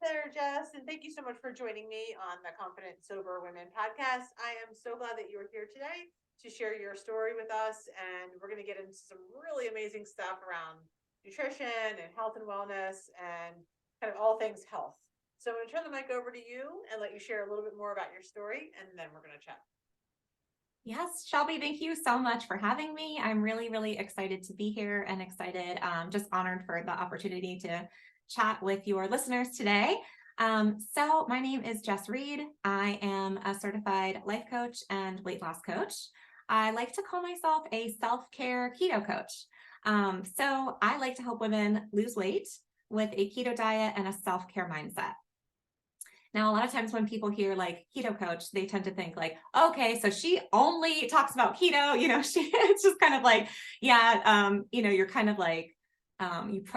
there, Jess, and thank you so much for joining me on the Confident Sober Women podcast. I am so glad that you are here today to share your story with us, and we're going to get into some really amazing stuff around nutrition and health and wellness and kind of all things health. So I'm going to turn the mic over to you and let you share a little bit more about your story, and then we're going to chat. Yes, Shelby, thank you so much for having me. I'm really, really excited to be here and excited, just honored for the opportunity to chat with your listeners today. So my name is Jess Reid. I am a certified life coach and weight loss coach. I like to call myself a self-care keto coach. So I like to help women lose weight with a keto diet and a self-care mindset. Now, a lot of times when people hear like keto coach, they tend to think like, okay, so she only talks about keto, it's just kind of like, yeah, you're kind of like,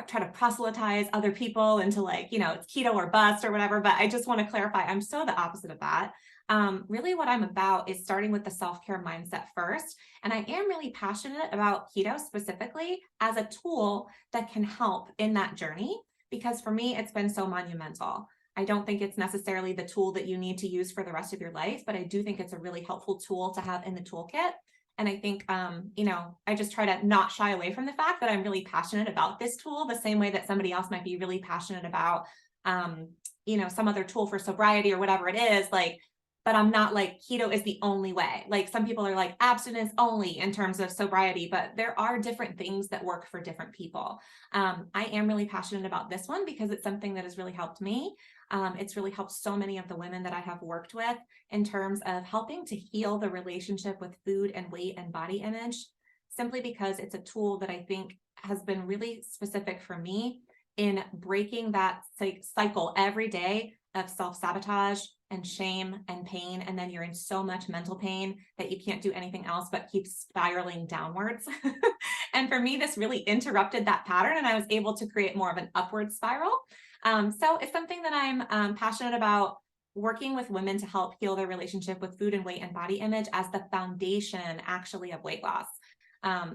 try to proselytize other people into like, it's keto or bust or whatever. But I just want to clarify, I'm so the opposite of that. Really what I'm about is starting with the self-care mindset first. And I am really passionate about keto specifically as a tool that can help in that journey, because for me, it's been so monumental. I don't think it's necessarily the tool that you need to use for the rest of your life, but I do think it's a really helpful tool to have in the toolkit. And I think, I just try to not shy away from the fact that I'm really passionate about this tool, the same way that somebody else might be really passionate about, some other tool for sobriety or whatever it is, like, but I'm not like keto is the only way. Like some people are like abstinence only in terms of sobriety, but there are different things that work for different people. I am really passionate about this one because it's something that has really helped me. It's really helped so many of the women that I have worked with in terms of helping to heal the relationship with food and weight and body image, simply because it's a tool that I think has been really specific for me in breaking that cycle every day of self-sabotage and shame and pain. And then you're in so much mental pain that you can't do anything else but keep spiraling downwards. And for me, this really interrupted that pattern, and I was able to create more of an upward spiral. So it's something that I'm passionate about, working with women to help heal their relationship with food and weight and body image as the foundation actually of weight loss.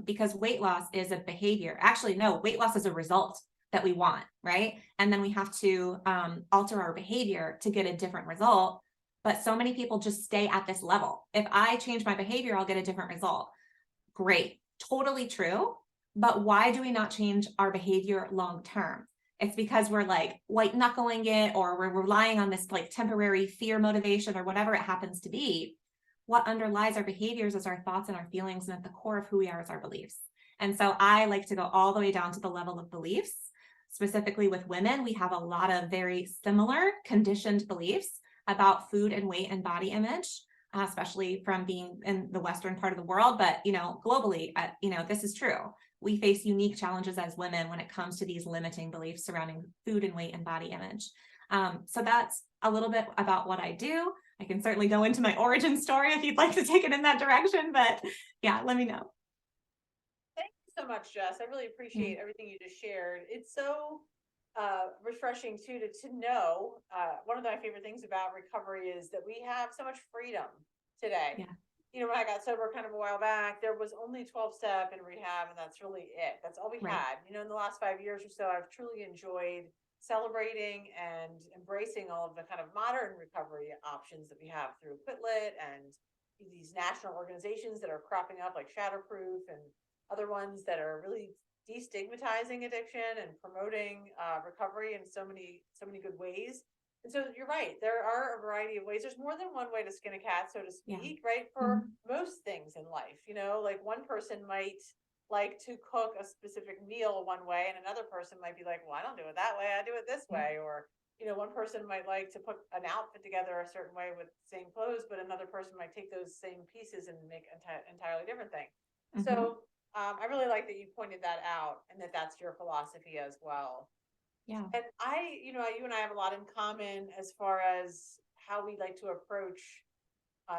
Because weight loss is a behavior. Actually, no, weight loss is a result that we want, right? And then we have to alter our behavior to get a different result. But so many people just stay at this level. If I change my behavior, I'll get a different result. Great, totally true. But why do we not change our behavior long term? It's because we're like white knuckling it, or we're relying on this like temporary fear motivation or whatever it happens to be. What underlies our behaviors is our thoughts and our feelings, and at the core of who we are is our beliefs. And so I like to go all the way down to the level of beliefs. Specifically with women, we have a lot of very similar conditioned beliefs about food and weight and body image, especially from being in the Western part of the world. But, globally, this is true. We face unique challenges as women when it comes to these limiting beliefs surrounding food and weight and body image. So that's a little bit about what I do. I can certainly go into my origin story if you'd like to take it in that direction, but yeah, let me know. Thank you so much, Jess. I really appreciate everything you just shared. It's so refreshing too to know. One of my favorite things about recovery is that we have so much freedom today. Yeah. When I got sober kind of a while back, there was only 12-step in rehab, and that's really it. That's all we Right. had. In the last 5 years or so, I've truly enjoyed celebrating and embracing all of the kind of modern recovery options that we have through Quitlet and these national organizations that are cropping up like Shatterproof and other ones that are really destigmatizing addiction and promoting recovery in so many good ways. And so you're right. There are a variety of ways. There's more than one way to skin a cat, so to speak, right? For most things in life, like one person might like to cook a specific meal one way, and another person might be like, well, I don't do it that way. I do it this way. Or, one person might like to put an outfit together a certain way with the same clothes, but another person might take those same pieces and make an entirely different thing. So I really like that you pointed that out, and that's your philosophy as well. Yeah. And you and I have a lot in common as far as how we like to approach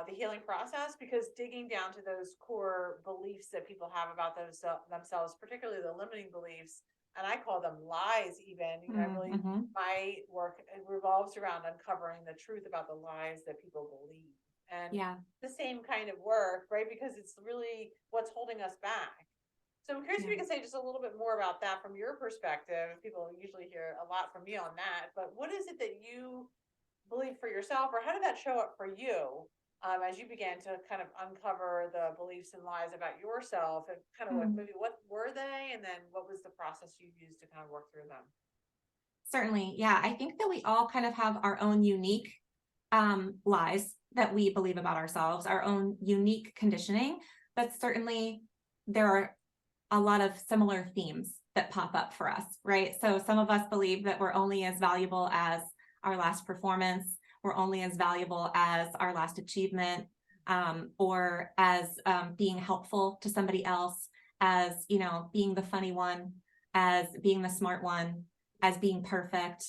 the healing process, because digging down to those core beliefs that people have about themselves, particularly the limiting beliefs, and I call them lies even, my work revolves around uncovering the truth about the lies that people believe. And the same kind of work, right? Because it's really what's holding us back. So I'm curious if Yeah. you can say just a little bit more about that from your perspective. People usually hear a lot from me on that, but what is it that you believe for yourself, or how did that show up for you as you began to kind of uncover the beliefs and lies about yourself, and kind of like Mm. maybe what were they, and then what was the process you used to kind of work through them? Certainly. Yeah. I think that we all kind of have our own unique lies that we believe about ourselves, our own unique conditioning, but certainly there are a lot of similar themes that pop up for us, right? So some of us believe that we're only as valuable as our last performance, we're only as valuable as our last achievement, or as being helpful to somebody else, as being the funny one, as being the smart one, as being perfect,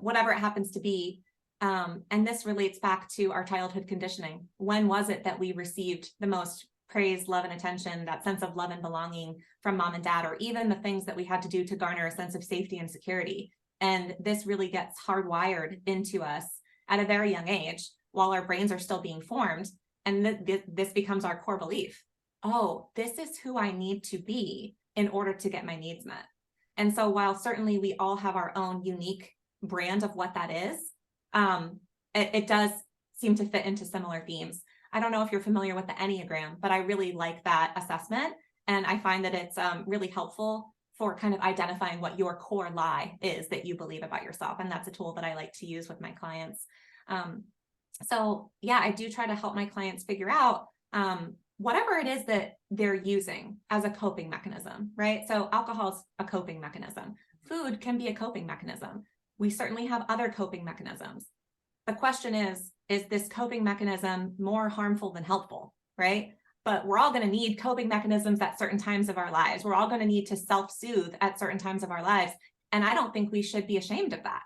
whatever it happens to be. And this relates back to our childhood conditioning. When was it that we received the most praise, love, and attention, that sense of love and belonging from mom and dad, or even the things that we had to do to garner a sense of safety and security? And this really gets hardwired into us at a very young age while our brains are still being formed. And this becomes our core belief. Oh, this is who I need to be in order to get my needs met. And so while certainly we all have our own unique brand of what that is, it does seem to fit into similar themes. I don't know if you're familiar with the Enneagram, but I really like that assessment. And I find that it's really helpful for kind of identifying what your core lie is that you believe about yourself. And that's a tool that I like to use with my clients. So yeah, I do try to help my clients figure out whatever it is that they're using as a coping mechanism, right? So alcohol is a coping mechanism. Food can be a coping mechanism. We certainly have other coping mechanisms. The question is this coping mechanism more harmful than helpful, right? But we're all going to need coping mechanisms at certain times of our lives. We're all going to need to self-soothe at certain times of our lives. And I don't think we should be ashamed of that.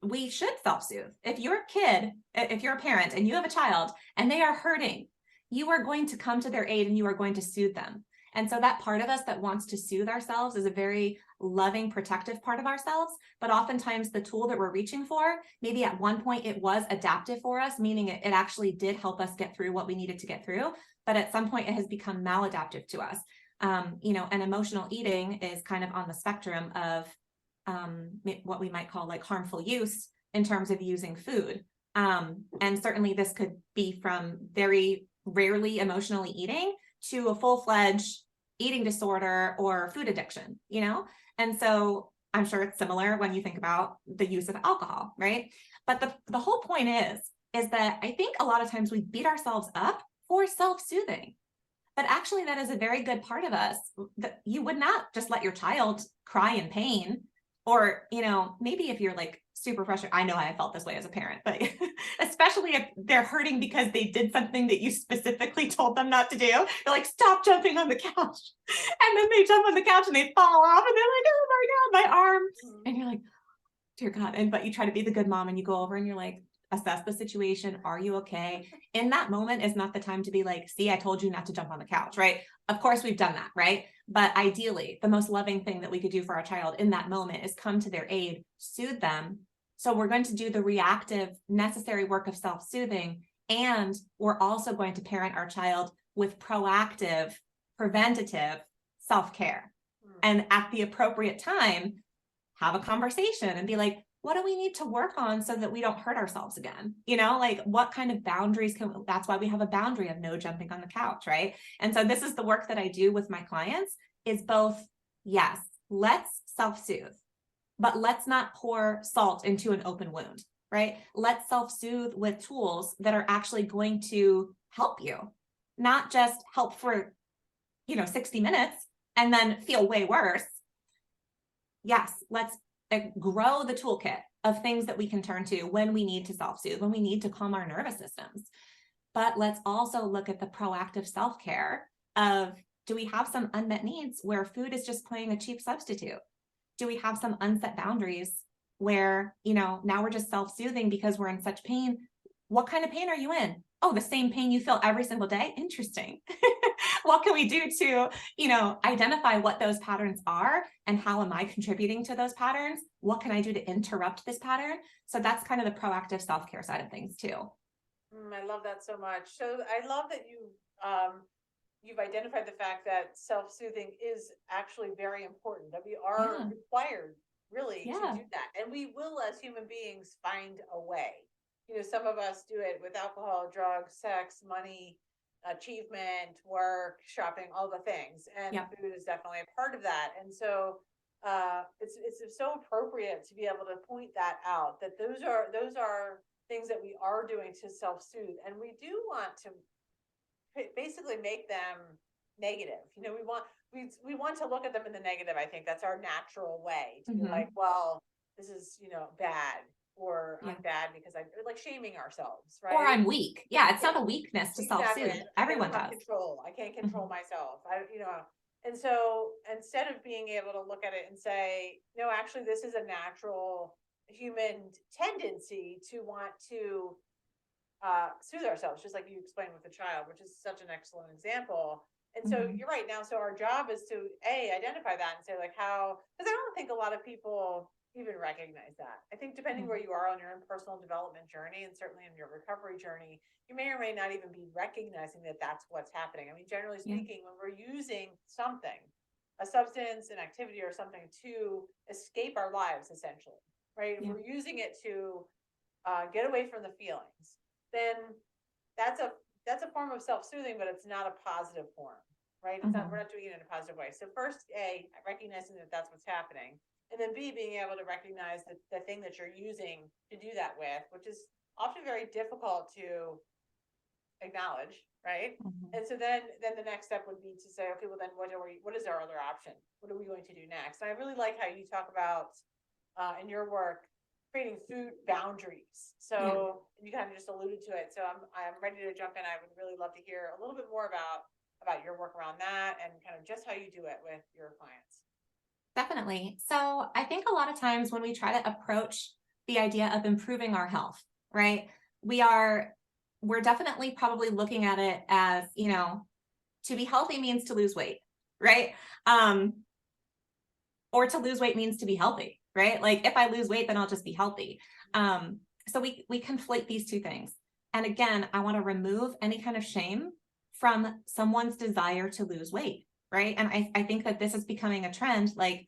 We should self-soothe. If you're a kid, if you're a parent and you have a child and they are hurting, you are going to come to their aid and you are going to soothe them. And so that part of us that wants to soothe ourselves is a very loving, protective part of ourselves. But oftentimes the tool that we're reaching for, maybe at one point it was adaptive for us, meaning it actually did help us get through what we needed to get through. But at some point it has become maladaptive to us. And emotional eating is kind of on the spectrum of what we might call like harmful use in terms of using food. And certainly this could be from very rarely emotionally eating to a full-fledged eating disorder or food addiction, And so I'm sure it's similar when you think about the use of alcohol, right? But the whole point is that I think a lot of times we beat ourselves up for self-soothing. But actually, that is a very good part of us that you would not just let your child cry in pain. Or, maybe if you're like super frustrated, I know I felt this way as a parent, but especially if they're hurting because they did something that you specifically told them not to do, they're like, stop jumping on the couch. And then they jump on the couch and they fall off and they're like, oh my God, my arm. And you're like, dear God. But you try to be the good mom and you go over and you're like, assess the situation. Are you okay? In that moment is not the time to be like, see, I told you not to jump on the couch, right? Of course we've done that, right? But ideally, the most loving thing that we could do for our child in that moment is come to their aid, soothe them. So we're going to do the reactive, necessary work of self-soothing. And we're also going to parent our child with proactive, preventative self-care. And at the appropriate time, have a conversation and be like, what do we need to work on so that we don't hurt ourselves again? Like what kind of boundaries that's why we have a boundary of no jumping on the couch, right? And so this is the work that I do with my clients is both, yes, let's self-soothe, but let's not pour salt into an open wound, right? Let's self-soothe with tools that are actually going to help you, not just help for, 60 minutes and then feel way worse. Yes, let's grow the toolkit of things that we can turn to when we need to self-soothe, when we need to calm our nervous systems. But let's also look at the proactive self-care of, do we have some unmet needs where food is just playing a cheap substitute? Do we have some unset boundaries where, now we're just self-soothing because we're in such pain? What kind of pain are you in? Oh, the same pain you feel every single day? Interesting. What can we do to, identify what those patterns are and how am I contributing to those patterns? What can I do to interrupt this pattern? So that's kind of the proactive self-care side of things too. I love that so much. So I love that you um, you've identified the fact that self-soothing is actually very important, that we are Yeah. required really to Yeah. do that. And we will, as human beings, find a way. Some of us do it with alcohol, drugs, sex, money, achievement, work, shopping, all the things. And Yeah. food is definitely a part of that. And so it's so appropriate to be able to point that out, that those are things that we are doing to self-soothe. And we do want to basically make them negative. We want to look at them in the negative. I think that's our natural way to be like, well, this is, bad, or Yeah. I'm bad because I'm like shaming ourselves, Or right? I'm weak. Yeah. It's Yeah, not a weakness to exactly. self-soothe. I Everyone don't have does. control. I can't control myself. And so instead of being able to look at it and say, no, actually, this is a natural human tendency to want to soothe ourselves, just like you explained with the child, which is such an excellent example. And so you're right now. So our job is to identify that and say like how, because I don't think a lot of people even recognize that. I think depending where you are on your own personal development journey, and certainly in your recovery journey, you may or may not even be recognizing that that's what's happening. I mean, generally speaking, when we're using something, a substance, an activity, or something to escape our lives, essentially, right? If we're using it to get away from the feelings, then that's a form of self-soothing, but it's not a positive form, right? It's not, we're not doing it in a positive way. So first, recognizing that that's what's happening, and then B, being able to recognize that the thing that you're using to do that with, which is often very difficult to acknowledge, right? And so then the next step would be to say, okay, well then what is our other option? What are we going to do next? And I really like how you talk about in your work creating food boundaries. So you kind of just alluded to it. So I'm ready to jump in. I would really love to hear a little bit more about your work around that and kind of just how you do it with your clients. Definitely. So I think a lot of times when we try to approach the idea of improving our health, right, we're definitely probably looking at it as, to be healthy means to lose weight, right? Or to lose weight means to be healthy, right? Like if I lose weight, then I'll just be healthy. So we conflate these two things. And again, I want to remove any kind of shame from someone's desire to lose weight, right? And I think that this is becoming a trend. Like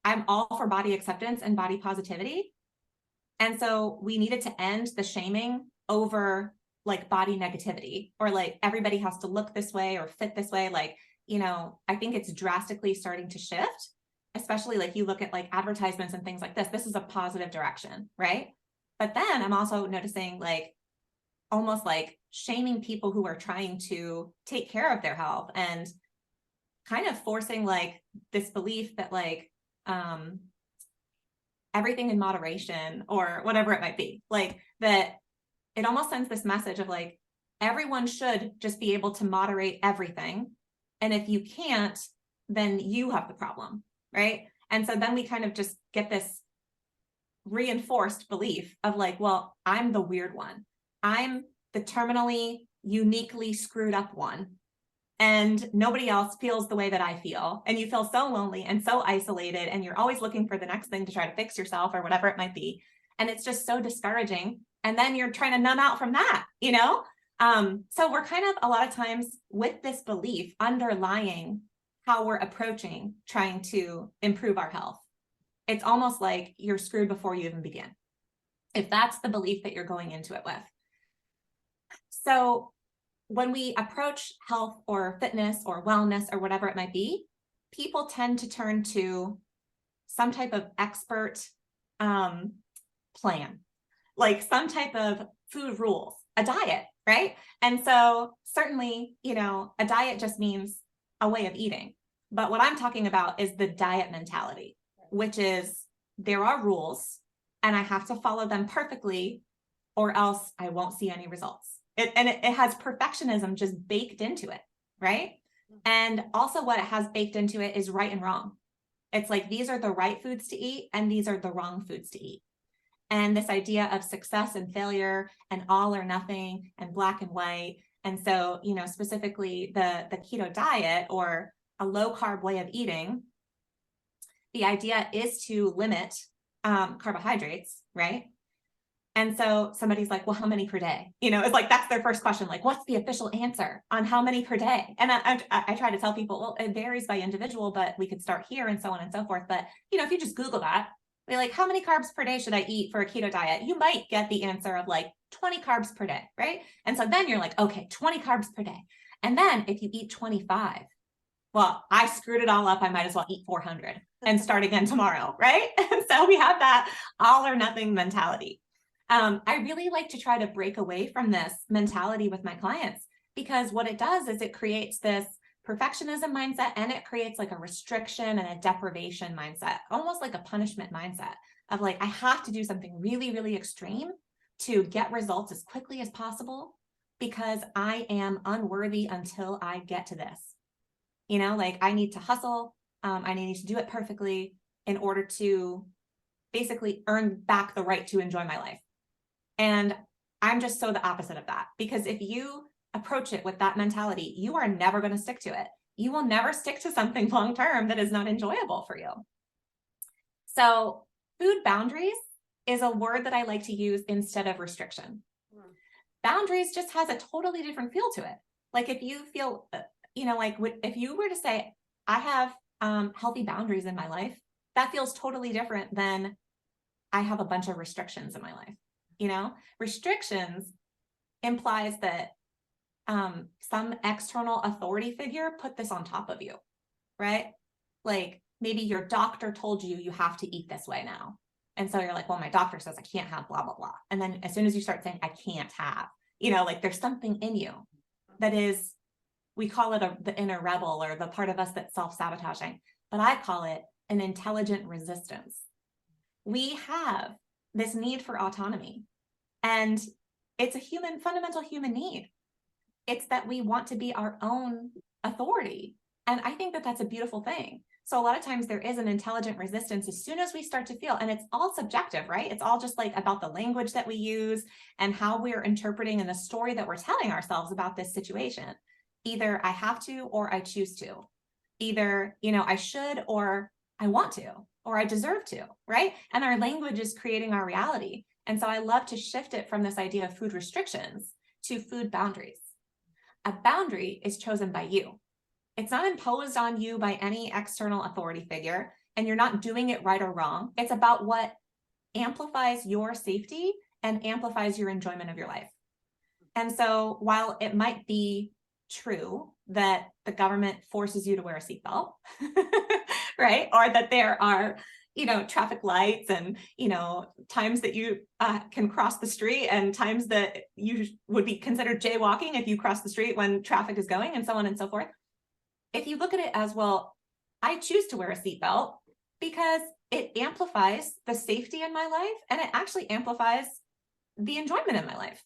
I'm all for body acceptance and body positivity. And so we needed to end the shaming over like body negativity, or like everybody has to look this way or fit this way. Like, I think it's drastically starting to shift, especially like you look at like advertisements and things like this. This is a positive direction, right? But then I'm also noticing like almost like shaming people who are trying to take care of their health, and kind of forcing like this belief that like everything in moderation or whatever it might be, like that it almost sends this message of like everyone should just be able to moderate everything, and if you can't, then you have the problem, right? And so then we kind of just get this reinforced belief of like, well, I'm the weird one, I'm the terminally uniquely screwed up one, and nobody else feels the way that I feel. And you feel so lonely and so isolated, and you're always looking for the next thing to try to fix yourself or whatever it might be. And it's just so discouraging. And then you're trying to numb out from that, So we're kind of a lot of times with this belief underlying how we're approaching trying to improve our health. It's almost like you're screwed before you even begin, if that's the belief that you're going into it with. So when we approach health or fitness or wellness or whatever it might be, people tend to turn to some type of expert plan, like some type of food rules, a diet, right? And so certainly, a diet just means a way of eating. But what I'm talking about is the diet mentality, which is there are rules and I have to follow them perfectly or else I won't see any results. It has perfectionism just baked into it, right? And also what it has baked into it is right and wrong. It's like, these are the right foods to eat and these are the wrong foods to eat. And this idea of success and failure and all or nothing and black and white. And so, specifically the keto diet or a low carb way of eating, the idea is to limit carbohydrates, right? And so somebody's like, well, how many per day? It's like, that's their first question. Like, what's the official answer on how many per day? And I try to tell people, well, it varies by individual, but we could start here and so on and so forth. But, if you just Google that, be like, how many carbs per day should I eat for a keto diet? You might get the answer of like 20 carbs per day, right? And so then you're like, okay, 20 carbs per day. And then if you eat 25, well, I screwed it all up. I might as well eat 400 and start again tomorrow, right? And so we have that all or nothing mentality. I really like to try to break away from this mentality with my clients, because what it does is it creates this perfectionism mindset, and it creates like a restriction and a deprivation mindset, almost like a punishment mindset of like, I have to do something really, really extreme to get results as quickly as possible because I am unworthy until I get to this. Like I need to hustle. I need to do it perfectly in order to basically earn back the right to enjoy my life. And I'm just so the opposite of that, because if you approach it with that mentality, you are never going to stick to it. You will never stick to something long-term that is not enjoyable for you. So food boundaries is a word that I like to use instead of restriction. Boundaries just has a totally different feel to it. Like if you feel, like if you were to say, I have healthy boundaries in my life, that feels totally different than I have a bunch of restrictions in my life. Restrictions implies that some external authority figure put this on top of you, right? Like maybe your doctor told you you have to eat this way now. And so you're like, well, my doctor says I can't have blah, blah, blah. And then as soon as you start saying I can't have, like there's something in you that is, we call it the inner rebel, or the part of us that's self-sabotaging, but I call it an intelligent resistance. We have this need for autonomy, and it's a fundamental human need. It's that we want to be our own authority. And I think that that's a beautiful thing. So a lot of times there is an intelligent resistance as soon as we start to feel, and it's all subjective, right? It's all just like about the language that we use and how we're interpreting and the story that we're telling ourselves about this situation. Either I have to, or I choose to. Either, I should, or I want to, or I deserve to, right? And our language is creating our reality. And so I love to shift it from this idea of food restrictions to food boundaries. A boundary is chosen by you. It's not imposed on you by any external authority figure, and you're not doing it right or wrong. It's about what amplifies your safety and amplifies your enjoyment of your life. And so while it might be true that the government forces you to wear a seatbelt, right? Or that there are, traffic lights and, times that you can cross the street and times that you would be considered jaywalking if you cross the street when traffic is going, and so on and so forth. If you look at it as, well, I choose to wear a seatbelt because it amplifies the safety in my life, and it actually amplifies the enjoyment in my life.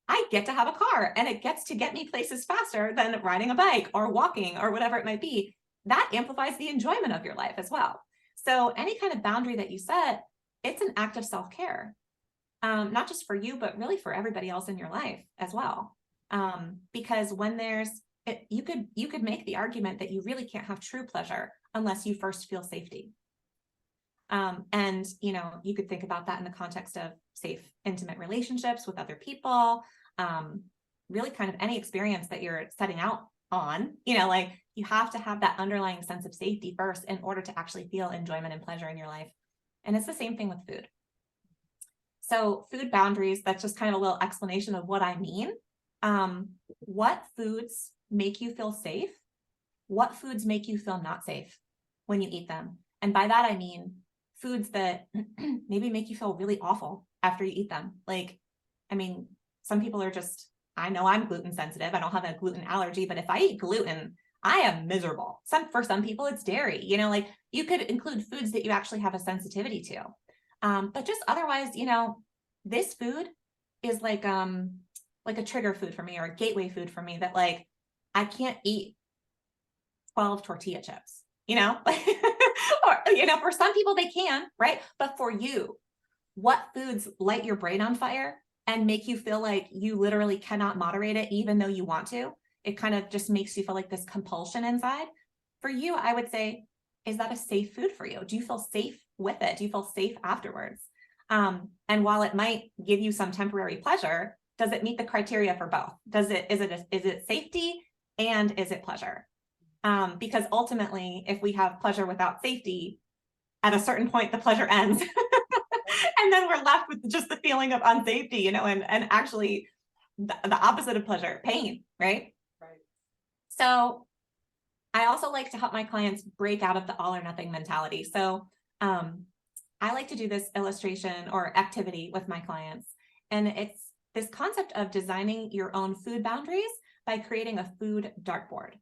I get to have a car, and it gets to get me places faster than riding a bike or walking or whatever it might be. That amplifies the enjoyment of your life as well. So any kind of boundary that you set, it's an act of self-care, not just for you, but really for everybody else in your life as well. Because when you could make the argument that you really can't have true pleasure unless you first feel safety. And, you could think about that in the context of safe, intimate relationships with other people, really kind of any experience that you're setting out on, like you have to have that underlying sense of safety first in order to actually feel enjoyment and pleasure in your life. And it's the same thing with food. So food boundaries, that's just kind of a little explanation of what I mean. What foods make you feel safe? What foods make you feel not safe when you eat them? And by that, I mean foods that maybe make you feel really awful after you eat them. Some people are just, I know I'm gluten sensitive. I don't have a gluten allergy, but if I eat gluten, I am miserable. For some people, it's dairy. You could include foods that you actually have a sensitivity to. But just otherwise, this food is like a trigger food for me, or a gateway food for me, that like, I can't eat 12 tortilla chips, or, for some people they can, right? But for you, what foods light your brain on fire and make you feel like you literally cannot moderate it, even though you want to? It kind of just makes you feel like this compulsion inside. For you, I would say, is that a safe food for you? Do you feel safe with it? Do you feel safe afterwards? And while it might give you some temporary pleasure, does it meet the criteria for both? Is it safety and is it pleasure? Because ultimately, if we have pleasure without safety, at a certain point, the pleasure ends. And then we're left with just the feeling of unsafety, and actually the opposite of pleasure, pain, right? Right. So I also like to help my clients break out of the all or nothing mentality. So I like to do this illustration or activity with my clients. And it's this concept of designing your own food boundaries by creating a food dartboard.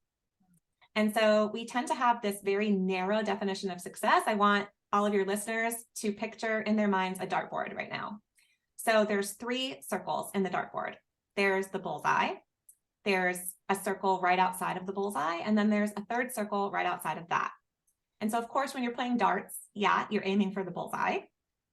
And so we tend to have this very narrow definition of success. I want all of your listeners to picture in their minds a dartboard right now. So there's 3 circles in the dartboard. There's the bullseye. There's a circle right outside of the bullseye. And then there's a 3rd circle right outside of that. And so, of course, when you're playing darts, yeah, you're aiming for the bullseye,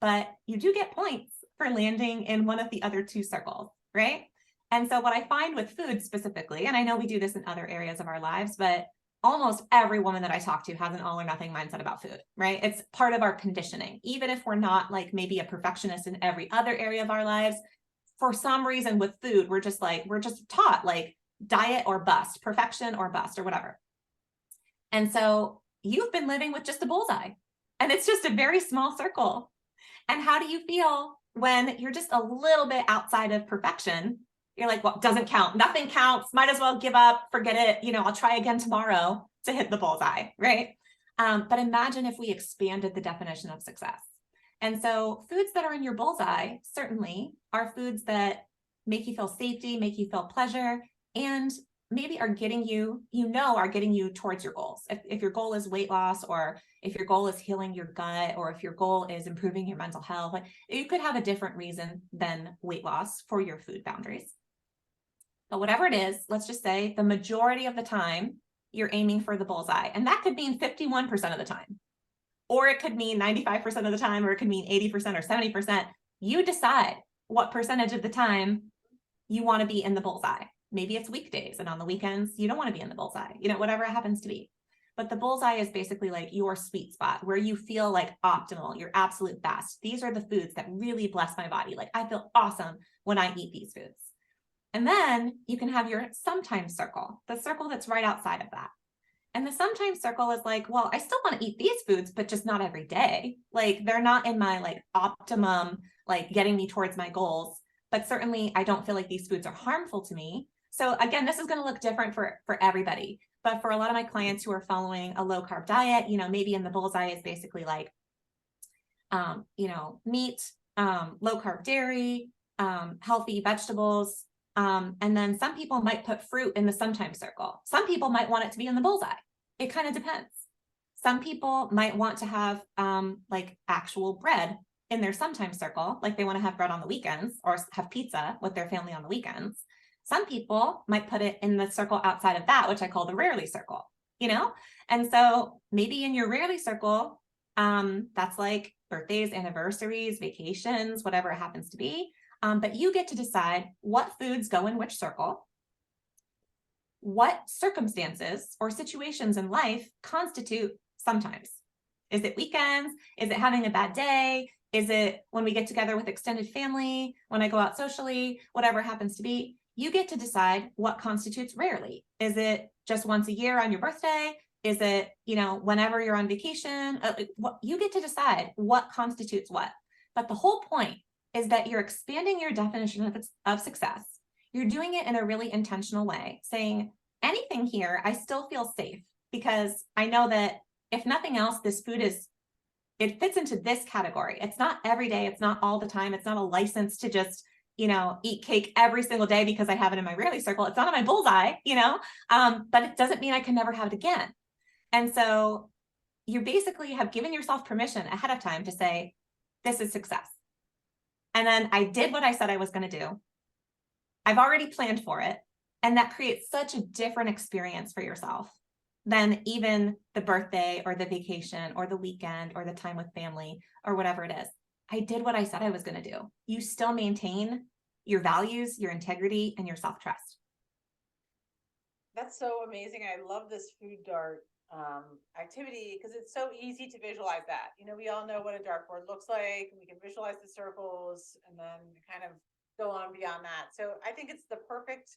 but you do get points for landing in one of the other 2 circles, right? And so what I find with food specifically, and I know we do this in other areas of our lives, but almost every woman that I talk to has an all or nothing mindset about food, right? It's part of our conditioning. Even if we're not like maybe a perfectionist in every other area of our lives, for some reason with food, we're just taught like diet or bust, perfection or bust or whatever. And so you've been living with just a bullseye and it's just a very small circle. And how do you feel when you're just a little bit outside of perfection? You're like, well, doesn't count. Nothing counts. Might as well give up, forget it. I'll try again tomorrow to hit the bullseye, right? But imagine if we expanded the definition of success. And so foods that are in your bullseye certainly are foods that make you feel safety, make you feel pleasure, and maybe are getting you towards your goals. If your goal is weight loss, or if your goal is healing your gut, or if your goal is improving your mental health, you could have a different reason than weight loss for your food boundaries. But whatever it is, let's just say the majority of the time you're aiming for the bullseye. And that could mean 51% of the time, or it could mean 95% of the time, or it could mean 80% or 70%. You decide what percentage of the time you want to be in the bullseye. Maybe it's weekdays, and on the weekends, you don't want to be in the bullseye, whatever it happens to be. But the bullseye is basically like your sweet spot where you feel like optimal, your absolute best. These are the foods that really bless my body. Like I feel awesome when I eat these foods. And then you can have your sometimes circle, the circle that's right outside of that. And the sometimes circle is like, well, I still want to eat these foods, but just not every day. Like they're not in my like optimum, like getting me towards my goals. But certainly I don't feel like these foods are harmful to me. So again, this is going to look different for everybody. But for a lot of my clients who are following a low carb diet, maybe in the bullseye is basically like, meat, low carb dairy, healthy vegetables. And then some people might put fruit in the sometimes circle. Some people might want it to be in the bullseye. It kind of depends. Some people might want to have like actual bread in their sometimes circle, like they want to have bread on the weekends or have pizza with their family on the weekends. Some people might put it in the circle outside of that, which I call the rarely circle, And so maybe in your rarely circle, that's like birthdays, anniversaries, vacations, whatever it happens to be. But you get to decide what foods go in which circle, what circumstances or situations in life constitute sometimes. Is it weekends? Is it having a bad day? Is it when we get together with extended family, when I go out socially, whatever it happens to be? You get to decide what constitutes rarely. Is it just once a year on your birthday? Is it, whenever you're on vacation? You get to decide what constitutes what. But the whole point is that you're expanding your definition of success. You're doing it in a really intentional way, saying anything here, I still feel safe because I know that if nothing else, this food it fits into this category. It's not every day. It's not all the time. It's not a license to just, eat cake every single day because I have it in my rarely circle. It's not on my bullseye, but it doesn't mean I can never have it again. And so you basically have given yourself permission ahead of time to say, this is success. And then I did what I said I was going to do. I've already planned for it. And that creates such a different experience for yourself than even the birthday or the vacation or the weekend or the time with family or whatever it is. I did what I said I was going to do. You still maintain your values, your integrity, and your self-trust. That's so amazing. I love this food dart activity, because it's so easy to visualize that. You know, we all know what a dartboard looks like, and we can visualize the circles and then kind of go on beyond that. So I think it's the perfect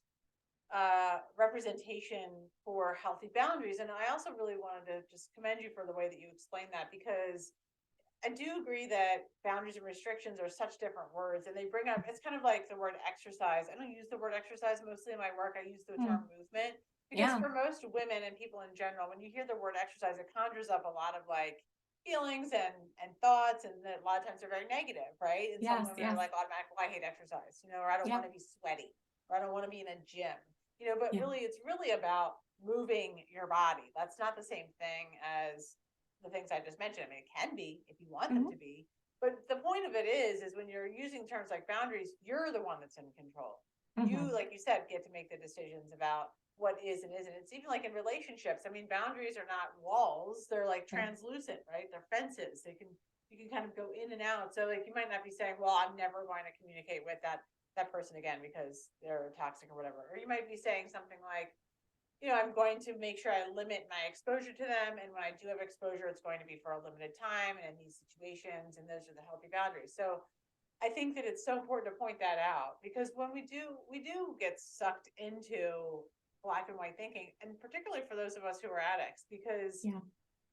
representation for healthy boundaries. And I also really wanted to just commend you for the way that you explained that, because I do agree that boundaries and restrictions are such different words, and they bring up, it's kind of like the word exercise. I don't use the word exercise mostly in my work. I use the term movement, because Yeah. for most women and people in general, when you hear the word exercise, it conjures up a lot of like feelings and thoughts, and a lot of times they're very negative, right? And some Yes. women are Yes. like automatic, well, I hate exercise, you know, or I don't Yeah. want to be sweaty, or I don't want to be in a gym, you know, but Yeah. really it's really about moving your body. That's not the same thing as the things I just mentioned. I mean, it can be if you want them Mhm. to be, but the point of it is when you're using terms like boundaries, you're the one that's in control. You, Mhm. like you said, get to make the decisions about what is and isn't. It's even like in relationships. I mean, boundaries are not walls; they're like Yeah. translucent, right? They're fences. You can kind of go in and out. So, like, you might not be saying, "Well, I'm never going to communicate with that person again because they're toxic or whatever," or you might be saying something like, you know, I'm going to make sure I limit my exposure to them. And when I do have exposure, it's going to be for a limited time and in these situations. And those are the healthy boundaries. So I think that it's so important to point that out, because when we do get sucked into black and white thinking, and particularly for those of us who are addicts, because Yeah.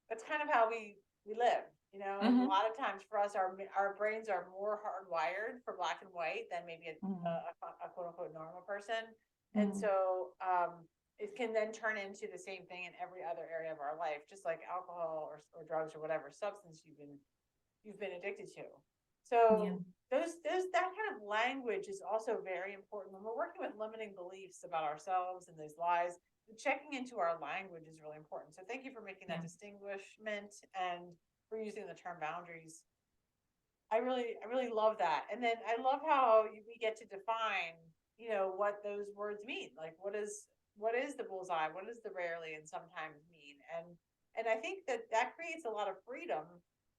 that's kind of how we live, you know. And a Mhm. lot of times for us, our brains are more hardwired for black and white than maybe Mhm. a quote unquote normal person. And Mhm. so it can then turn into the same thing in every other area of our life, just like alcohol or drugs or whatever substance you've been addicted to. Yeah. So those that kind of language is also very important when we're working with limiting beliefs about ourselves and those lies. Checking into our language is really important. So thank you for making that Yeah. distinguishment and for using the term boundaries. I really love that. And then I love how we get to define, you know, what those words mean. Like, what is the bullseye? What does the rarely and sometimes mean? And I think that that creates a lot of freedom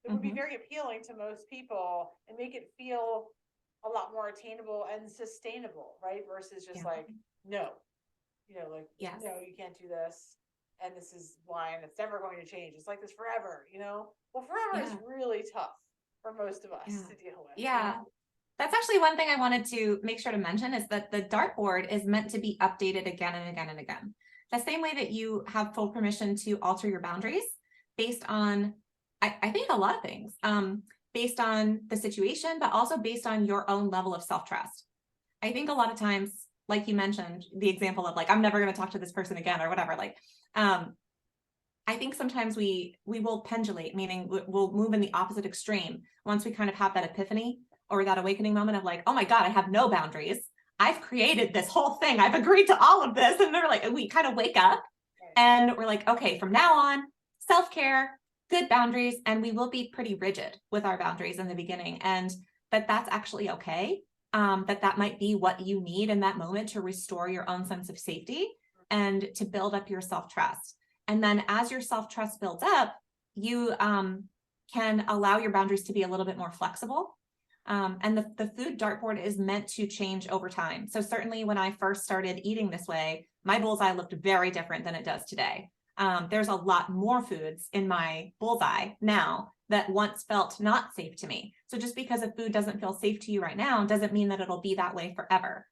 that would be Mhm. very appealing to most people and make it feel a lot more attainable and sustainable, right? Versus just Yeah. like, no, you know, like, Yes. no, you can't do this. And this is why, and it's never going to change. It's like this forever, you know? Well, forever is Yeah. really tough for most of us Yeah. to deal with, you Yeah. know? That's actually one thing I wanted to make sure to mention is that the dartboard is meant to be updated again and again and again. The same way that you have full permission to alter your boundaries based on, I think a lot of things, based on the situation, but also based on your own level of self-trust. I think a lot of times, like you mentioned, the example of like, I'm never going to talk to this person again or whatever, like, I think sometimes we will pendulate, meaning we'll move in the opposite extreme once we kind of have that epiphany or that awakening moment of like, oh my God, I have no boundaries. I've created this whole thing. I've agreed to all of this. And they're like, we kind of wake up Right. and we're like, okay, from now on, self-care, good boundaries, and we will be pretty rigid with our boundaries in the beginning. And that's actually okay. That might be what you need in that moment to restore your own sense of safety and to build up your self-trust. And then as your self-trust builds up, you can allow your boundaries to be a little bit more flexible. And the food dartboard is meant to change over time. So certainly when I first started eating this way, my bullseye looked very different than it does today. There's a lot more foods in my bullseye now that once felt not safe to me. So just because a food doesn't feel safe to you right now doesn't mean that it'll be that way forever.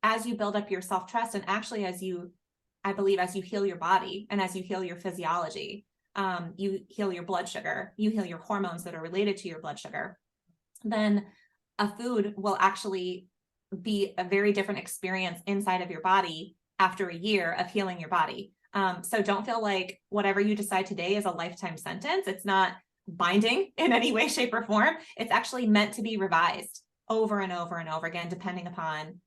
As you build up your self-trust and actually I believe as you heal your body and as you heal your physiology, you heal your blood sugar, you heal your hormones that are related to your blood sugar, then a food will actually be a very different experience inside of your body after a year of healing your body. So don't feel like whatever you decide today is a lifetime sentence. It's not binding in any way, shape, or form. It's actually meant to be revised over and over and over again, depending upon,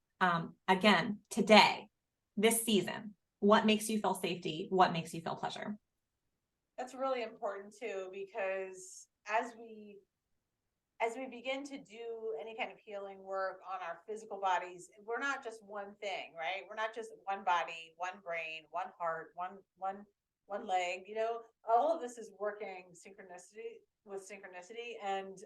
again, today, this season, what makes you feel safety, what makes you feel pleasure. That's really important too, because as we begin to do any kind of healing work on our physical bodies, we're not just one thing, right? We're not just one body, one brain, one heart, one leg. You know, all of this is working synchronicity with synchronicity, and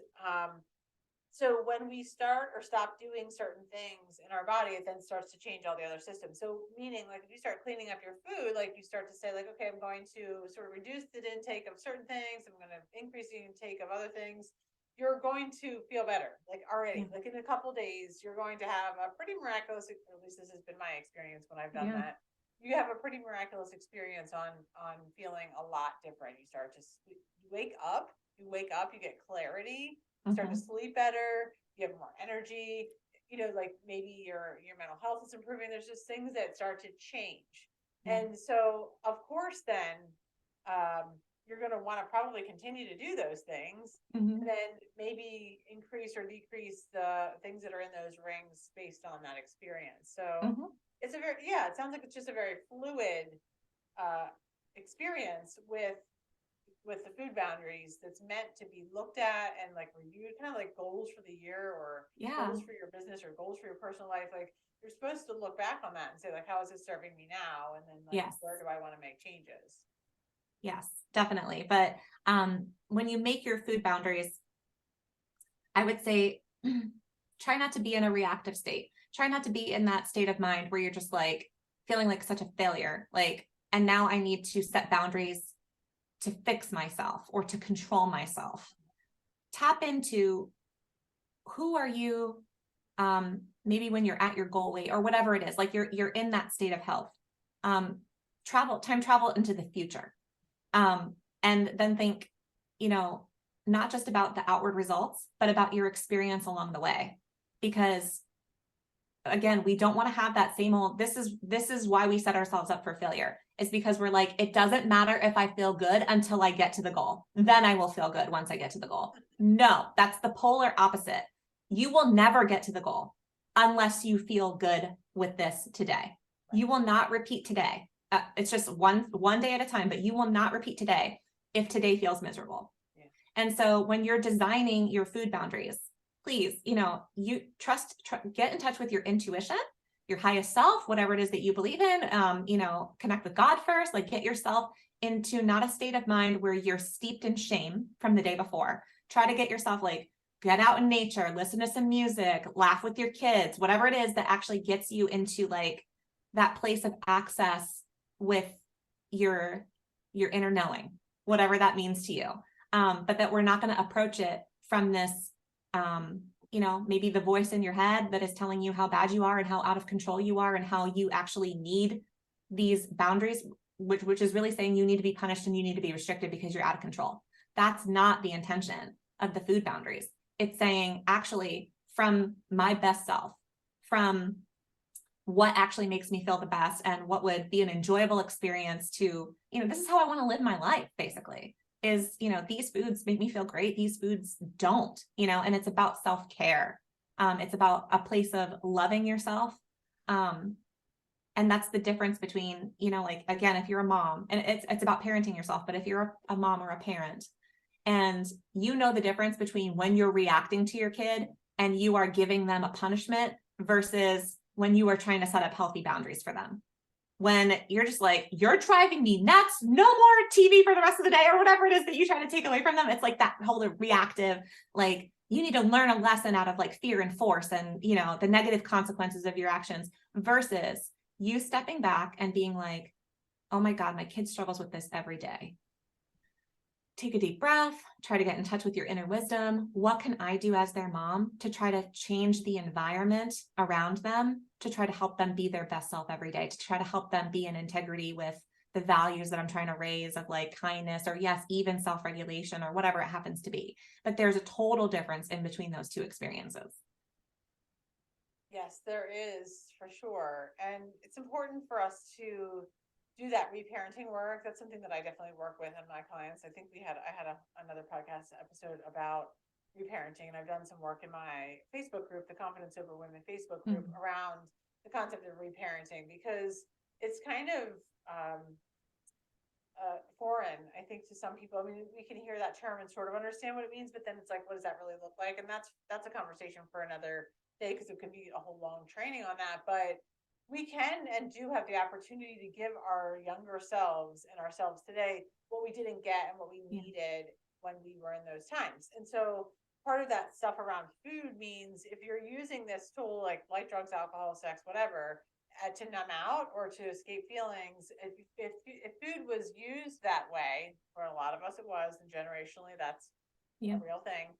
So when we start or stop doing certain things in our body, it then starts to change all the other systems. So meaning like if you start cleaning up your food, like you start to say like, okay, I'm going to sort of reduce the intake of certain things. I'm going to increase the intake of other things. You're going to feel better, like already, Yeah. like in a couple days, you're going to have a pretty miraculous, or at least this has been my experience when I've done Yeah. that. You have a pretty miraculous experience on feeling a lot different. You start to you wake up, you get clarity, start to Mhm. sleep better, you have more energy, like maybe your mental health is improving. There's just things that start to change. Yeah. And so of course then you're going to want to probably continue to do those things, and Mhm. then maybe increase or decrease the things that are in those rings based on that experience. So Mhm. it's a very, yeah, it sounds like it's just a very fluid uh, experience with the food boundaries that's meant to be looked at and like reviewed, kind of like goals for the year or Yeah. goals for your business or goals for your personal life. Like you're supposed to look back on that and say like, how is this serving me now? And then like, Yes. where do I want to make changes? Yes, definitely. But when you make your food boundaries, I would say try not to be in a reactive state. Try not to be in that state of mind where you're just like feeling like such a failure. Like, and now I need to set boundaries to fix myself or to control myself. Tap into who are you maybe when you're at your goal weight or whatever it is, like you're in that state of health. Time travel into the future. And then think, you know, not just about the outward results, but about your experience along the way. Because again, we don't want to have that same old, this is why we set ourselves up for failure. Is because we're like, it doesn't matter if I feel good until I get to the goal. Then I will feel good once I get to the goal. No, that's the polar opposite. You will never get to the goal unless you feel good with this today. You will not repeat today. It's just one day at a time, but you will not repeat today if today feels miserable. Yeah. And so when you're designing your food boundaries, please, you get in touch with your intuition, your highest self, whatever it is that you believe in. Connect with God first, like get yourself into not a state of mind where you're steeped in shame from the day before. Try to get yourself like, get out in nature, listen to some music, laugh with your kids, whatever it is that actually gets you into like that place of access with your inner knowing, whatever that means to you. But that we're not going to approach it from this, maybe the voice in your head that is telling you how bad you are and how out of control you are and how you actually need these boundaries, which is really saying you need to be punished and you need to be restricted because you're out of control. That's not the intention of the food boundaries. It's saying actually from my best self, from what actually makes me feel the best and what would be an enjoyable experience to, this is how I want to live my life, basically, is, these foods make me feel great. These foods don't, and it's about self-care. It's about a place of loving yourself. And that's the difference between, like, again, if you're a mom and it's about parenting yourself, but if you're a mom or a parent and the difference between when you're reacting to your kid and you are giving them a punishment versus when you are trying to set up healthy boundaries for them. When you're just like, you're driving me nuts, no more TV for the rest of the day or whatever it is that you try to take away from them. It's like that whole reactive, like you need to learn a lesson out of like fear and force and, the negative consequences of your actions versus you stepping back and being like, oh my God, my kid struggles with this every day. Take a deep breath, try to get in touch with your inner wisdom. What can I do as their mom to try to change the environment around them, to try to help them be their best self every day, to try to help them be in integrity with the values that I'm trying to raise of like kindness or yes, even self-regulation or whatever it happens to be. But there's a total difference in between those two experiences. Yes, there is for sure. And it's important for us to do that reparenting work. That's something that I definitely work with in my clients. I think I had another podcast episode about reparenting, and I've done some work in my Facebook group, the Confidence Over Women Facebook group, around the concept of reparenting because it's kind of foreign, I think, to some people. I mean, we can hear that term and sort of understand what it means, but then it's like, what does that really look like? And that's a conversation for another day because it could be a whole long training on that. But we can and do have the opportunity to give our younger selves and ourselves today what we didn't get and what we needed when we were in those times. And so part of that stuff around food means if you're using this tool like light drugs, alcohol, sex, whatever, to numb out or to escape feelings, if food was used that way, for a lot of us it was, and generationally that's a real thing.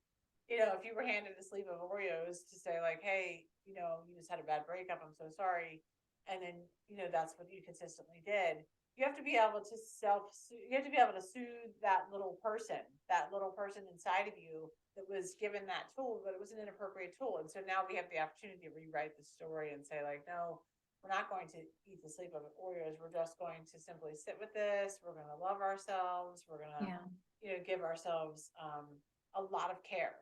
If you were handed a sleeve of Oreos to say like, hey, you just had a bad breakup, I'm so sorry. And then, that's what you consistently did. You have to be able to soothe that little person inside of you that was given that tool, but it was an inappropriate tool. And so now we have the opportunity to rewrite the story and say like, no, we're not going to eat the sleep of Oreos. We're just going to simply sit with this. We're going to love ourselves. We're going to, give ourselves a lot of care.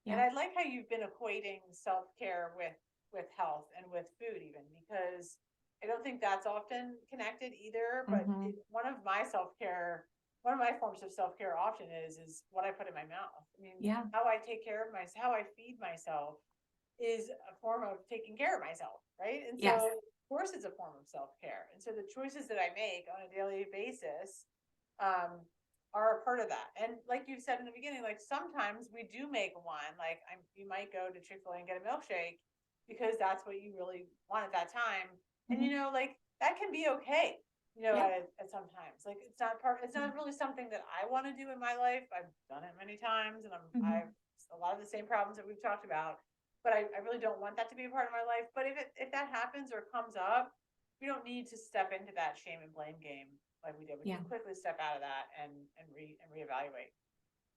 Yeah. And I like how you've been equating self-care with health and with food even, because I don't think that's often connected either. But one of my forms of self-care often is what I put in my mouth. I mean, how I take care of myself, how I feed myself is a form of taking care of myself, right? And so of course it's a form of self-care. And so the choices that I make on a daily basis are a part of that. And like you said in the beginning, like sometimes we do make one, like you might go to Chick-fil-A and get a milkshake because that's what you really want at that time. And like that can be okay, at sometimes. Like it's not really something that I want to do in my life. I've done it many times and I've a lot of the same problems that we've talked about, but I really don't want that to be a part of my life. But if that happens or comes up, we don't need to step into that shame and blame game like we did. We can quickly step out of that and reevaluate.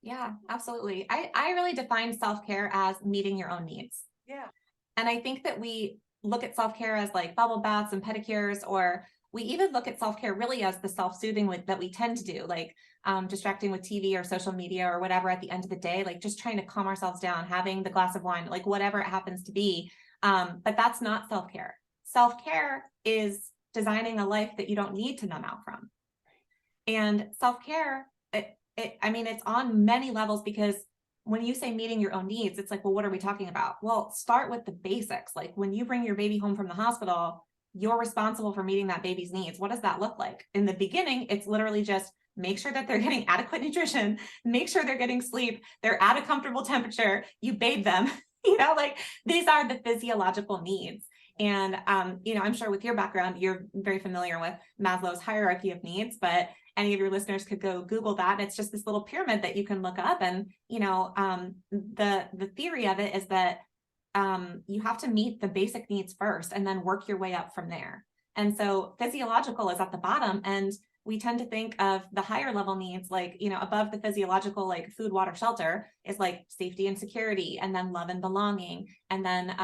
Yeah, absolutely. I really define self-care as meeting your own needs. Yeah. And I think that we look at self-care as like bubble baths and pedicures, or we even look at self-care really as the self-soothing that we tend to do, like distracting with TV or social media or whatever at the end of the day, like just trying to calm ourselves down, having the glass of wine, like whatever it happens to be. But that's not self-care. Self-care is designing a life that you don't need to numb out from. And self-care, it's on many levels, because when you say meeting your own needs, it's like, well, what are we talking about? Well, start with the basics. Like when you bring your baby home from the hospital, you're responsible for meeting that baby's needs. What does that look like? In the beginning, it's literally just make sure that they're getting adequate nutrition, make sure they're getting sleep, they're at a comfortable temperature, you bathe them, like these are the physiological needs. And, I'm sure with your background, you're very familiar with Maslow's hierarchy of needs, but any of your listeners could go Google that. And it's just this little pyramid that you can look up. And, the theory of it is that you have to meet the basic needs first and then work your way up from there. And so physiological is at the bottom. And we tend to think of the higher level needs, like, above the physiological, like food, water, shelter, is like safety and security, and then love and belonging. And then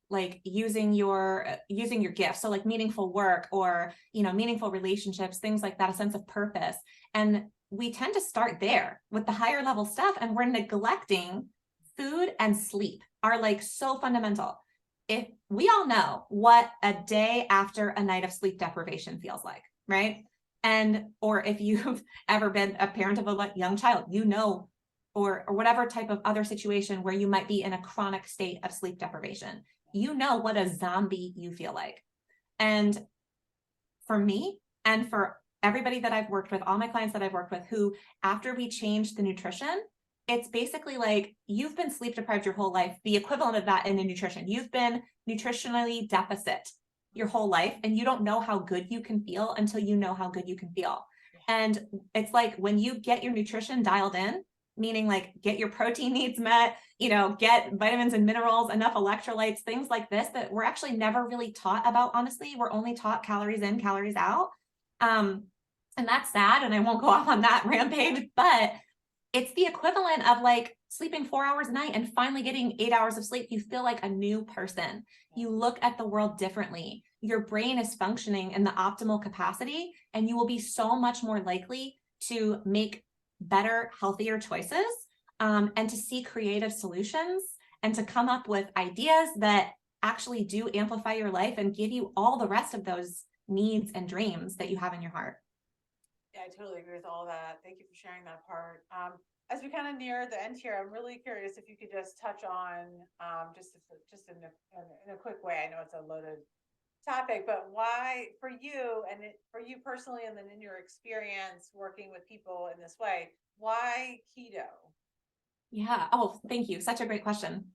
like using your gifts, so like meaningful work or meaningful relationships, things like that, a sense of purpose. And we tend to start there with the higher level stuff, and we're neglecting food and sleep are like so fundamental. If we all know what a day after a night of sleep deprivation feels like, right? And or if you've ever been a parent of a young child, or whatever type of other situation where you might be in a chronic state of sleep deprivation, what a zombie you feel like. And for me, and for everybody that I've worked with, all my clients that I've worked with, who after we changed the nutrition, it's basically like you've been sleep deprived your whole life, the equivalent of that in the nutrition. You've been nutritionally deficit your whole life, and you don't know how good you can feel until you know how good you can feel. And it's like when you get your nutrition dialed in, meaning like get your protein needs met, get vitamins and minerals, enough electrolytes, things like this that we're actually never really taught about. Honestly, we're only taught calories in, calories out. And that's sad. And I won't go off on that rampage, but it's the equivalent of like sleeping 4 hours a night and finally getting 8 hours of sleep. You feel like a new person. You look at the world differently. Your brain is functioning in the optimal capacity, and you will be so much more likely to make better, healthier choices, and to see creative solutions and to come up with ideas that actually do amplify your life and give you all the rest of those needs and dreams that you have in your heart. Yeah, I totally agree with all that. Thank you for sharing that part. As we kind of near the end here, I'm really curious if you could just touch on just in a quick way. I know it's a loaded topic, but why for you for you personally, and then in your experience working with people in this way, why keto? Yeah. Oh, thank you. Such a great question.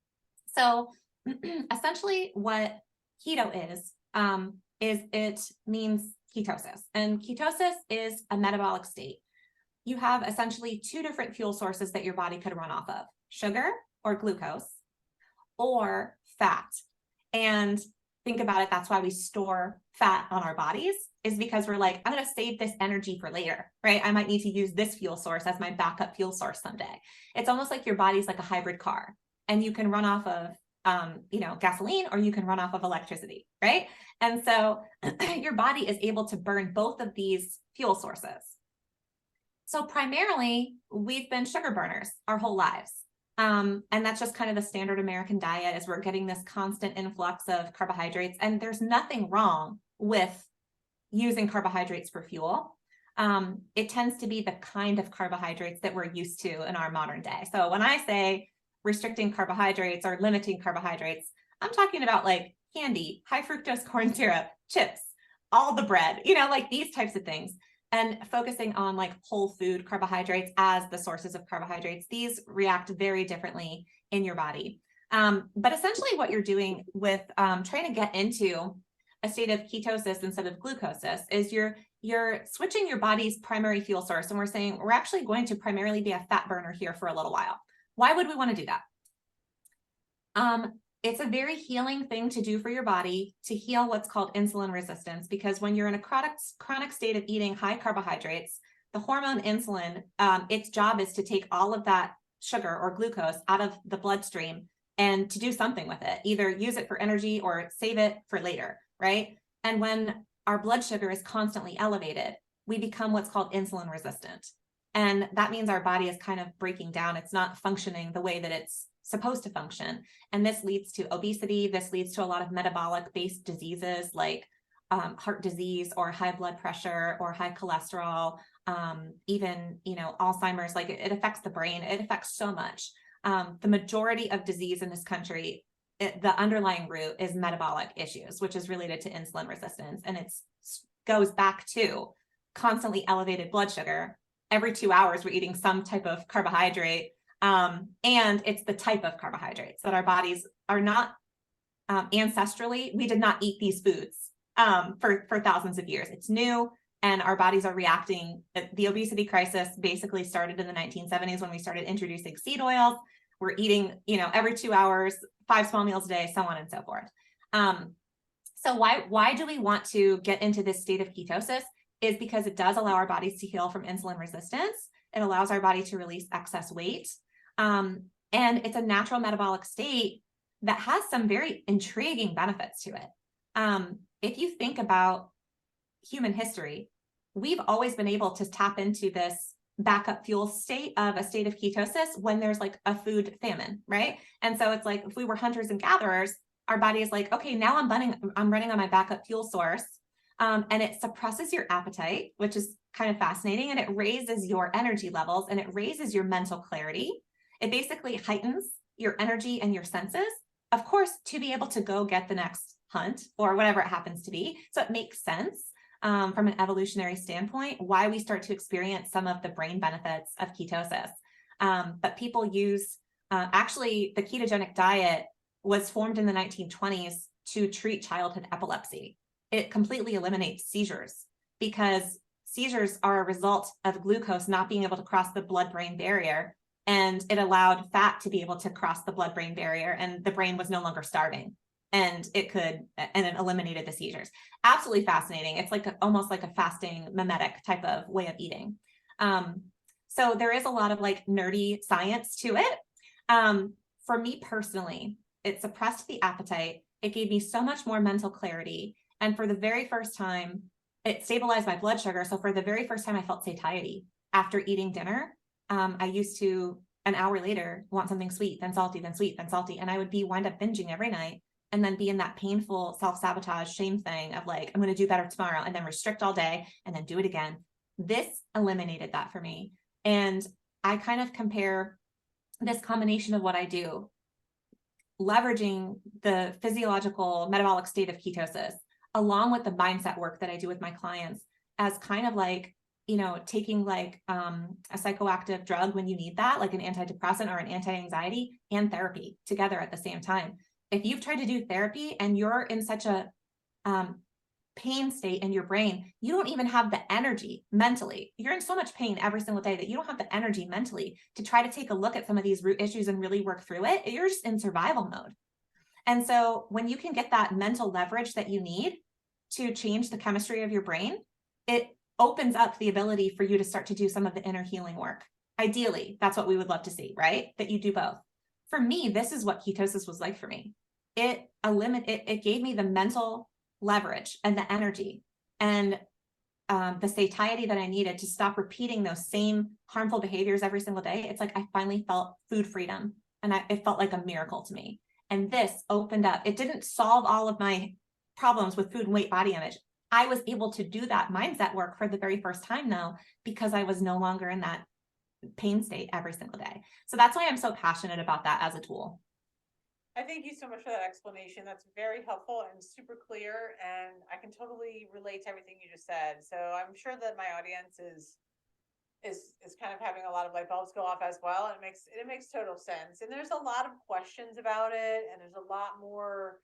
So essentially what keto is it means ketosis, and ketosis is a metabolic state. You have essentially two different fuel sources that your body could run off of: sugar or glucose, or fat. And think about it, that's why we store fat on our bodies, is because we're like, I'm going to save this energy for later, right? I might need to use this fuel source as my backup fuel source someday. It's almost like your body's like a hybrid car, and you can run off of gasoline, or you can run off of electricity, right? And so your body is able to burn both of these fuel sources. So primarily, we've been sugar burners our whole lives. And that's just kind of the standard American diet, is we're getting this constant influx of carbohydrates. And there's nothing wrong with using carbohydrates for fuel. It tends to be the kind of carbohydrates that we're used to in our modern day. So when I say restricting carbohydrates or limiting carbohydrates, I'm talking about like candy, high fructose corn syrup, chips, all the bread, like these types of things. And focusing on like whole food carbohydrates as the sources of carbohydrates, these react very differently in your body. But essentially what you're doing with trying to get into a state of ketosis instead of glucosis is you're switching your body's primary fuel source. And we're saying we're actually going to primarily be a fat burner here for a little while. Why would we want to do that? It's a very healing thing to do for your body, to heal what's called insulin resistance, because when you're in a chronic state of eating high carbohydrates, the hormone insulin, its job is to take all of that sugar or glucose out of the bloodstream and to do something with it, either use it for energy or save it for later, right? And when our blood sugar is constantly elevated, we become what's called insulin resistant. And that means our body is kind of breaking down. It's not functioning the way that it's supposed to function. And this leads to obesity. This leads to a lot of metabolic based diseases like heart disease or high blood pressure or high cholesterol, even, Alzheimer's. Like it affects the brain. It affects so much. The majority of disease in this country, the underlying root is metabolic issues, which is related to insulin resistance. And it goes back to constantly elevated blood sugar. Every 2 hours, we're eating some type of carbohydrate. And it's the type of carbohydrates that our bodies are not ancestrally. We did not eat these foods for thousands of years. It's new, and our bodies are reacting. The obesity crisis basically started in the 1970s when we started introducing seed oils. We're eating, every 2 hours, 5 small meals a day, so on and so forth. So why do we want to get into this state of ketosis? Is because it does allow our bodies to heal from insulin resistance. It allows our body to release excess weight. And it's a natural metabolic state that has some very intriguing benefits to it. If you think about human history, we've always been able to tap into this backup fuel state of a state of ketosis when there's like a food famine, right? And so it's like if we were hunters and gatherers, our body is like, okay, now I'm running on my backup fuel source. And it suppresses your appetite, which is kind of fascinating. And it raises your energy levels, and it raises your mental clarity. It basically heightens your energy and your senses, of course, to be able to go get the next hunt or whatever it happens to be. So it makes sense from an evolutionary standpoint why we start to experience some of the brain benefits of ketosis. But people use, actually, the ketogenic diet was formed in the 1920s to treat childhood epilepsy. It completely eliminates seizures, because seizures are a result of glucose not being able to cross the blood-brain barrier, and it allowed fat to be able to cross the blood-brain barrier, and the brain was no longer starving, and it eliminated the seizures. Absolutely fascinating. It's like almost like a fasting mimetic type of way of eating. So there is a lot of like nerdy science to it. For me personally, it suppressed the appetite. It gave me so much more mental clarity. And for the very first time, it stabilized my blood sugar. So for the very first time, I felt satiety after eating dinner. I used to, an hour later, want something sweet, then salty, then sweet, then salty. And I would wind up binging every night, and then be in that painful self-sabotage shame thing of like, I'm going to do better tomorrow, and then restrict all day and then do it again. This eliminated that for me. And I kind of compare this combination of what I do, leveraging the physiological metabolic state of ketosis, along with the mindset work that I do with my clients, as kind of like taking like a psychoactive drug when you need that, like an antidepressant or an anti-anxiety, and therapy together at the same time. If you've tried to do therapy and you're in such a pain state in your brain, you don't even have the energy mentally. You're in so much pain every single day that you don't have the energy mentally to try to take a look at some of these root issues and really work through it. You're just in survival mode. And so when you can get that mental leverage that you need to change the chemistry of your brain, it opens up the ability for you to start to do some of the inner healing work. Ideally, that's what we would love to see, right? That you do both. For me, this is what ketosis was like for me. It gave me the mental leverage and the energy and the satiety that I needed to stop repeating those same harmful behaviors every single day. It's like I finally felt food freedom, and it felt like a miracle to me. And this opened up. It didn't solve all of my problems with food and weight, body image. I was able to do that mindset work for the very first time though, because I was no longer in that pain state every single day. So that's why I'm so passionate about that as a tool. I thank you so much for that explanation. That's very helpful and super clear, and I can totally relate to everything you just said. So I'm sure that my audience is kind of having a lot of light bulbs go off as well. And it makes total sense. And there's a lot of questions about it, and there's a lot more,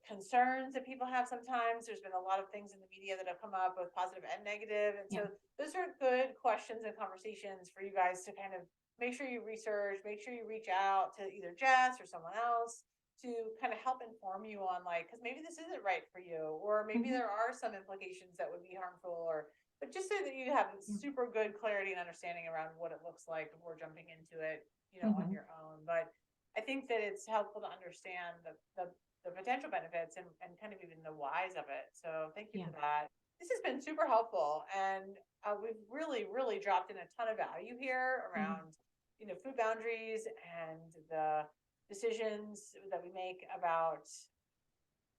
concerns that people have sometimes. There's been a lot of things in the media that have come up, both positive and negative. And so those are good questions and conversations for you guys to kind of make sure you research, make sure you reach out to either Jess or someone else to kind of help inform you on, like, because maybe this isn't right for you, or maybe there are some implications that would be harmful, but just so that you have super good clarity and understanding around what it looks like before jumping into it, on your own. But I think that it's helpful to understand the potential benefits and kind of even the whys of it. So thank you for that. This has been super helpful, and we've really, really dropped in a ton of value here around, food boundaries and the decisions that we make about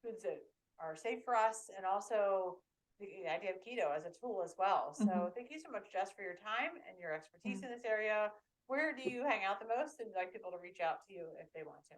foods that are safe for us, and also the idea of keto as a tool as well. So thank you so much, Jess, for your time and your expertise in this area. Where do you hang out the most, and like people to reach out to you if they want to?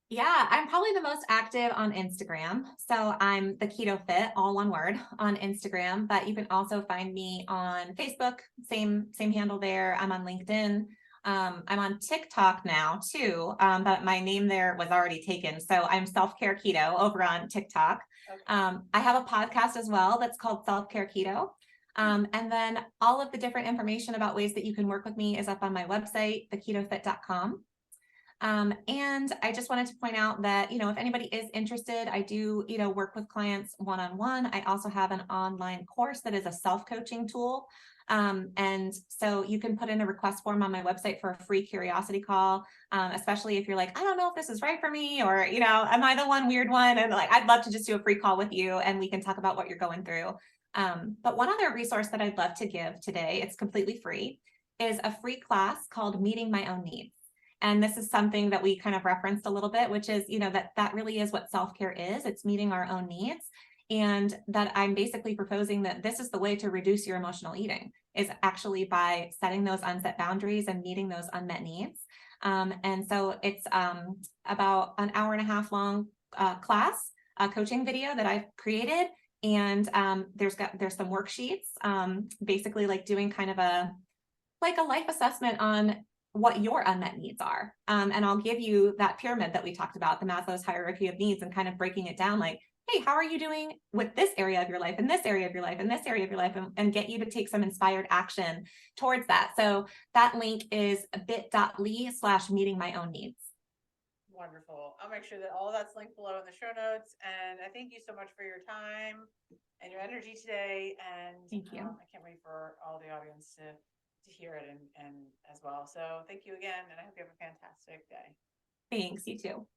Yeah, I'm probably the most active on Instagram. So I'm the Keto Fit, all one word, on Instagram, but you can also find me on Facebook, same handle there. I'm on LinkedIn. I'm on TikTok now too, but my name there was already taken. So I'm Self-Care Keto over on TikTok. Okay. I have a podcast as well that's called Self-Care Keto. And then all of the different information about ways that you can work with me is up on my website, theketofit.com. And I just wanted to point out that, if anybody is interested, I do, work with clients one-on-one. I also have an online course that is a self-coaching tool. And so you can put in a request form on my website for a free curiosity call, especially if you're like, I don't know if this is right for me, or, am I the one weird one? And like, I'd love to just do a free call with you and we can talk about what you're going through. But one other resource that I'd love to give today, it's completely free, is a free class called Meeting My Own Needs. And this is something that we kind of referenced a little bit, which is, that really is what self-care is. It's meeting our own needs. And that I'm basically proposing that this is the way to reduce your emotional eating, is actually by setting those unset boundaries and meeting those unmet needs. And so it's about an hour and a half long class, coaching video that I've created. And there's some worksheets, basically like doing kind of a life assessment on what your unmet needs are. And I'll give you that pyramid that we talked about, the Maslow's hierarchy of needs, and kind of breaking it down like, hey, how are you doing with this area of your life and this area of your life and this area of your life, and get you to take some inspired action towards that. So that link is bit.ly/meeting my own needs. Wonderful. I'll make sure that all of that's linked below in the show notes. And I thank you so much for your time and your energy today. And thank you. I can't wait for all the audience to hear it and as well. So thank you again, and I hope you have a fantastic day. Thanks, you too.